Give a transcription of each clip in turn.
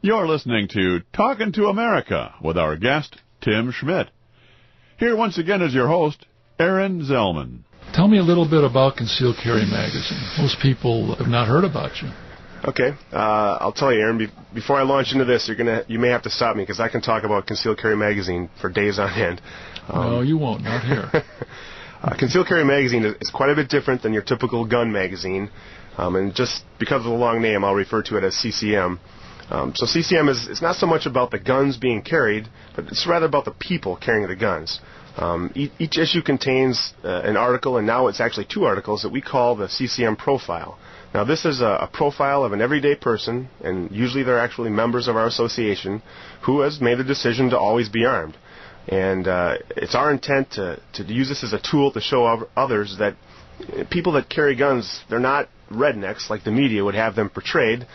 You're listening to Talkin' to America with our guest, Tim Schmidt. Here once again is your host, Aaron Zellman. Tell me a little bit about Concealed Carry Magazine. Most people have not heard about you. Okay, I'll tell you, Aaron. Before I launch into this, you may have to stop me because I can talk about Concealed Carry Magazine for days on end. No, you won't. Not here. Concealed Carry Magazine is quite a bit different than your typical gun magazine, and just because of the long name, I'll refer to it as CCM. So CCM is not so much about the guns being carried, but it's rather about the people carrying the guns. Each issue contains an article, and now it's actually 2 articles that we call the CCM Profile. Now, this is a profile of an everyday person, and usually they're actually members of our association, who has made the decision to always be armed. And it's our intent to use this as a tool to show others that people that carry guns, they're not rednecks like the media would have them portrayed,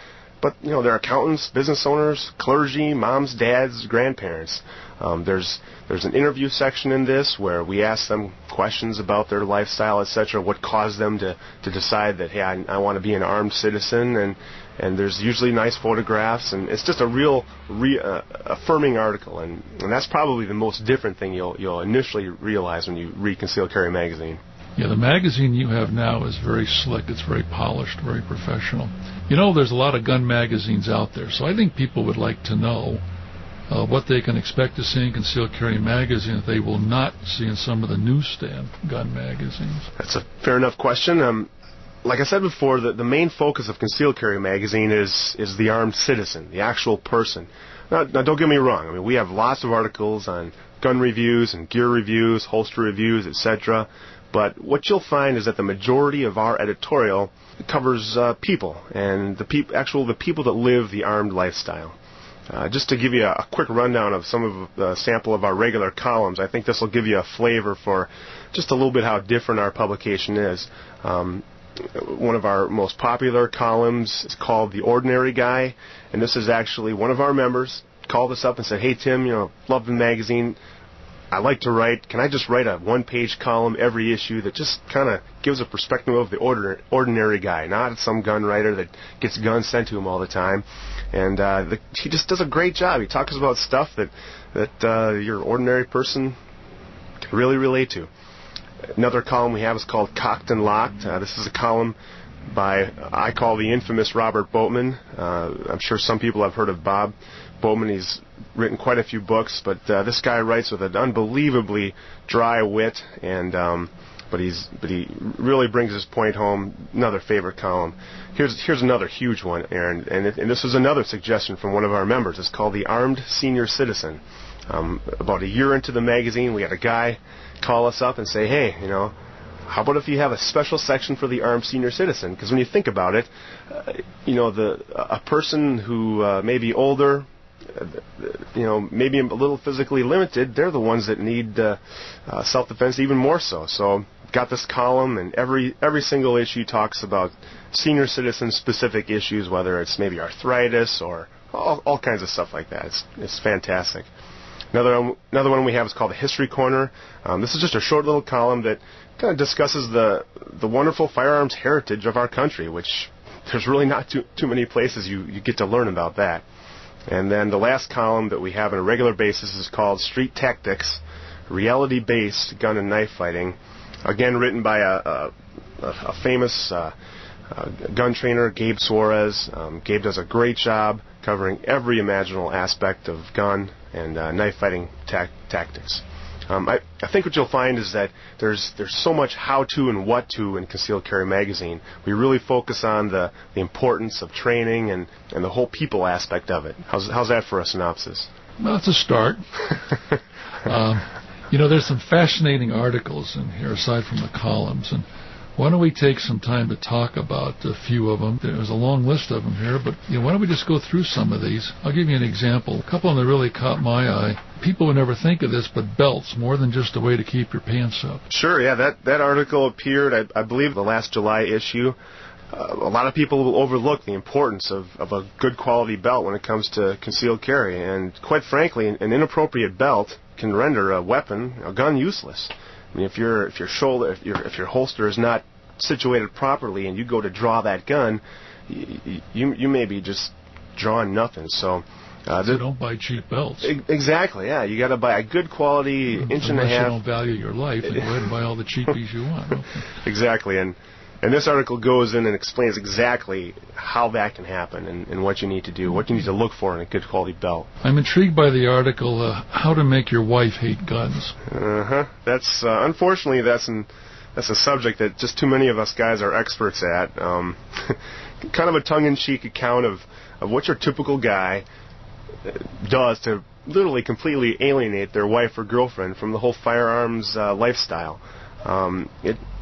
but, they're accountants, business owners, clergy, moms, dads, grandparents. There's an interview section in this where we ask them questions about their lifestyle, etc., what caused them to decide that, hey, I want to be an armed citizen, and there's usually nice photographs, and it's just a real affirming article, and that's probably the most different thing you'll initially realize when you read Concealed Carry Magazine. Yeah, the magazine you have now is very slick. It's very polished, very professional. There's a lot of gun magazines out there, so I think people would like to know what they can expect to see in Concealed Carry Magazine that they will not see in some of the newsstand gun magazines. That's a fair enough question. Like I said before, the main focus of Concealed Carry Magazine is the armed citizen, the actual person. Now, don't get me wrong. I mean, we have lots of articles on gun reviews and gear reviews, holster reviews, etc., but what you'll find is that the majority of our editorial covers people, and the people that live the armed lifestyle. Just to give you a quick rundown of some of the sample of our regular columns, I think this will give you a flavor for just a little bit how different our publication is. One of our most popular columns is called The Ordinary Guy, and this is actually one of our members called us up and said, hey, Tim, love the magazine. I like to write. Can I just write a one-page column every issue that just kind of gives a perspective of the ordinary guy, not some gun writer that gets guns sent to him all the time. And he just does a great job. He talks about stuff that your ordinary person can really relate to. Another column we have is called Cocked and Locked. This is a column I call the infamous Robert Boatman. I'm sure some people have heard of Bob Boatman. He's written quite a few books, but this guy writes with an unbelievably dry wit, and but he really brings his point home. Another favorite column. Here's another huge one, Aaron, and this was another suggestion from one of our members. It's called The Armed Senior Citizen. About a year into the magazine, we had a guy call us up and say, hey, how about if you have a special section for the armed senior citizen? Because when you think about it, a person who may be older, maybe a little physically limited, they're the ones that need self-defense even more so. So got this column, and every single issue talks about senior citizen-specific issues, whether it's maybe arthritis or all kinds of stuff like that. It's fantastic. Another one we have is called the History Corner. This is just a short little column that kind of discusses the wonderful firearms heritage of our country, which there's really not too many places you get to learn about that. And then the last column that we have on a regular basis is called Street Tactics, Reality-Based Gun and Knife Fighting. Again, written by a famous gun trainer, Gabe Suarez. Gabe does a great job covering every imaginable aspect of gun and knife fighting tactics. I think what you'll find is that there's so much how-to and what-to in Concealed Carry Magazine. We really focus on the importance of training and the whole people aspect of it. How's that for a synopsis? Well, it's a start. There's some fascinating articles in here aside from the columns, and why don't we take some time to talk about a few of them? There's a long list of them here, but why don't we just go through some of these? I'll give you an example. A couple of them that really caught my eye. People would never think of this, but belts, more than just a way to keep your pants up. Sure, yeah, that article appeared, I believe, the last July issue. A lot of people will overlook the importance of a good quality belt when it comes to concealed carry, and quite frankly, an inappropriate belt can render a gun, useless. I mean, if your holster is not situated properly and you go to draw that gun, you may be just drawing nothing. So don't buy cheap belts. Exactly, yeah. You got to buy a good quality inch and a half. Unless you don't value your life, then go ahead and buy all the cheapies you want. Okay. Exactly, and this article goes in and explains exactly how that can happen and what you need to do, what you need to look for in a good quality belt. I'm intrigued by the article, How to Make Your Wife Hate Guns. That's unfortunately that's a subject that just too many of us guys are experts at. Kind of a tongue-in-cheek account of what your typical guy does to literally completely alienate their wife or girlfriend from the whole firearms lifestyle.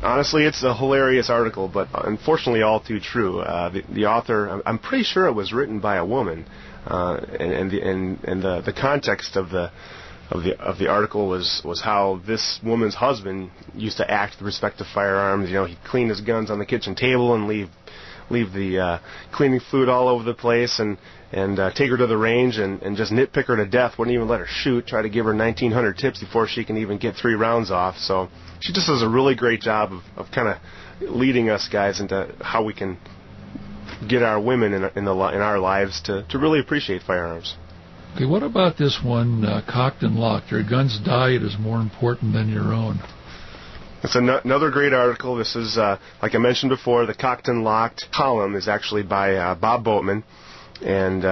Honestly, it's a hilarious article, but unfortunately all too true. The author, I'm pretty sure it was written by a woman, and the context of the article was how this woman's husband used to act with respect to firearms. You know, he'd clean his guns on the kitchen table and leave the cleaning fluid all over the place, and take her to the range and just nitpick her to death. Wouldn't even let her shoot. Try to give her 1,900 tips before she can even get 3 rounds off. So she just does a really great job of kind of leading us guys into how we can get our women in our lives to really appreciate firearms. Okay, what about this one, cocked and locked? Your gun's diet is more important than your own. It's another great article. This is, like I mentioned before, the Cocked and Locked column is actually by Bob Boatman. And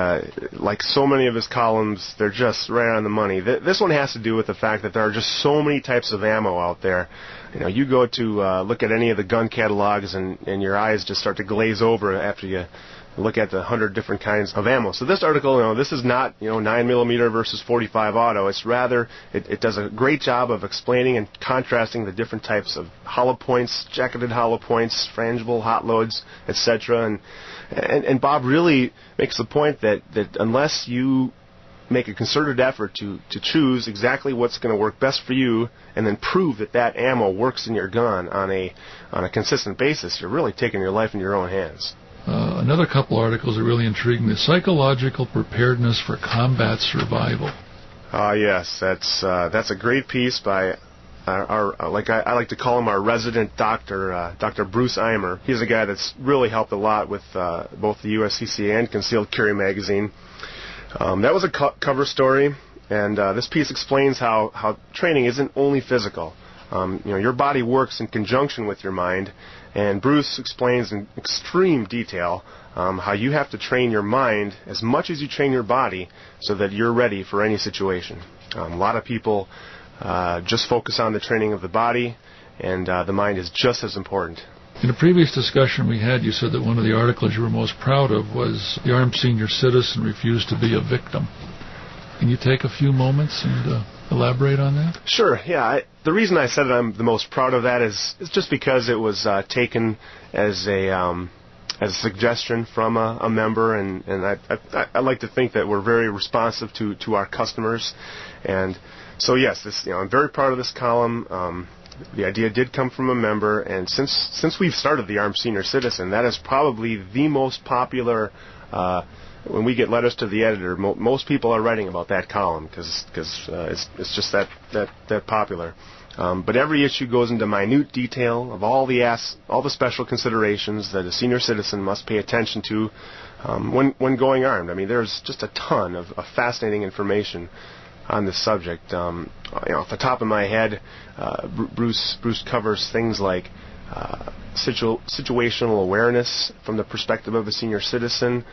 like so many of his columns, they're just right on the money. This one has to do with the fact that there are just so many types of ammo out there. You know, you go to look at any of the gun catalogs, and your eyes just start to glaze over after you look at the 100 different kinds of ammo. So this article, this is not 9mm versus 45 auto. It's rather it does a great job of explaining and contrasting the different types of hollow points, jacketed hollow points, frangible hot loads, etc. And Bob really makes the point that unless you make a concerted effort to choose exactly what's going to work best for you, and then prove that ammo works in your gun on a consistent basis, you're really taking your life in your own hands. Another couple articles that really intrigue me: Psychological Preparedness for Combat Survival. Yes, that's a great piece by I like to call him our resident doctor, Dr. Bruce Eimer. He's a guy that's really helped a lot with both the USCCA and Concealed Carry Magazine. That was a cover story, and this piece explains how training isn't only physical. Your body works in conjunction with your mind, and Bruce explains in extreme detail how you have to train your mind as much as you train your body so that you're ready for any situation. A lot of people just focus on the training of the body, and the mind is just as important. In a previous discussion we had, you said that one of the articles you were most proud of was the armed senior citizen refused to be a victim. Can you take a few moments and elaborate on that? Sure, yeah. The reason I said that I'm the most proud of that is just because it was taken as a suggestion from a member, and I like to think that we're very responsive to our customers. And so yes, I'm very proud of this column. The idea did come from a member, and since we've started the Armed Senior Citizen, that is probably the most popular. When we get letters to the editor, most people are writing about that column because it's just that popular. But every issue goes into minute detail of all the special considerations that a senior citizen must pay attention to when going armed. I mean, there's just a ton of fascinating information on this subject. Off the top of my head, Bruce covers things like situational awareness from the perspective of a senior citizen.